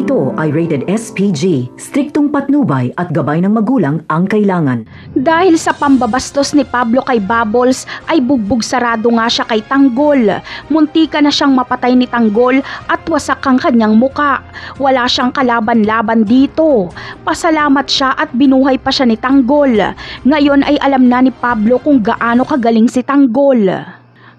Ito ay rated SPG, striktong patnubay at gabay ng magulang ang kailangan. Dahil sa pambabastos ni Pablo kay Bubbles ay bugbog sarado nga siya kay Tanggol. Muntika na siyang mapatay ni Tanggol at wasak ang kanyang muka. Wala siyang kalaban-laban dito. Pasalamat siya at binuhay pa siya ni Tanggol. Ngayon ay alam na ni Pablo kung gaano kagaling si Tanggol.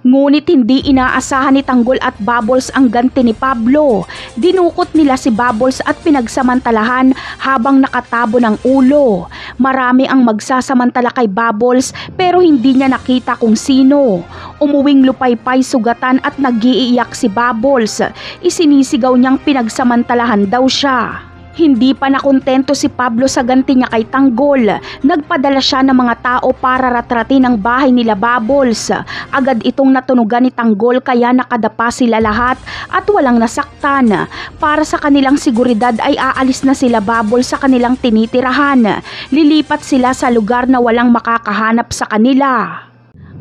Ngunit hindi inaasahan ni Tanggol at Bubbles ang ganti ni Pablo. Dinukot nila si Bubbles at pinagsamantalahan habang nakatabo ng ulo. Marami ang magsasamantala kay Bubbles pero hindi niya nakita kung sino. Umuwing lupaypay sugatan at nag-iiyak si Bubbles. Isinisigaw niyang pinagsamantalahan daw siya. Hindi pa nakontento si Pablo sa ganti niya kay Tanggol. Nagpadala siya ng mga tao para ratratin ang bahay nila Bubbles. Agad itong natunugan ni Tanggol kaya nakadapa sila lahat at walang nasaktan. Para sa kanilang seguridad ay aalis na sila Bubbles sa kanilang tinitirahan. Lilipat sila sa lugar na walang makakahanap sa kanila.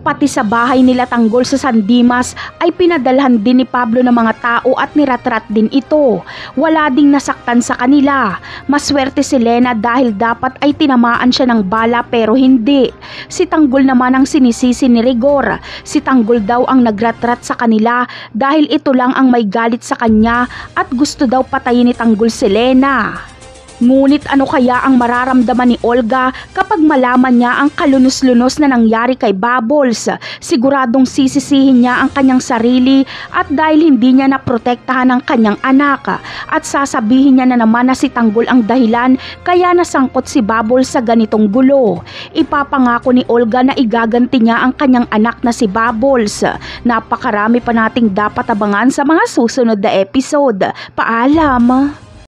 Pati sa bahay nila Tanggol sa San Dimas ay pinadalhan din ni Pablo ng mga tao at niratrat din ito. Wala ding nasaktan sa kanila. Maswerte si Lena dahil dapat ay tinamaan siya ng bala pero hindi. Si Tanggol naman ang sinisisi ni Rigor. Si Tanggol daw ang nagratrat sa kanila dahil ito lang ang may galit sa kanya at gusto daw patayin ni Tanggol si Lena. Ngunit ano kaya ang mararamdaman ni Olga kapag malaman niya ang kalunos-lunos na nangyari kay Bubbles? Siguradong sisisihin niya ang kanyang sarili at dahil hindi niya naprotektahan ang kanyang anak at sasabihin niya na naman na si Tanggol ang dahilan kaya nasangkot si Bubbles sa ganitong gulo. Ipapangako ni Olga na igaganti niya ang kanyang anak na si Bubbles. Napakarami pa nating dapat abangan sa mga susunod na episode. Paalam!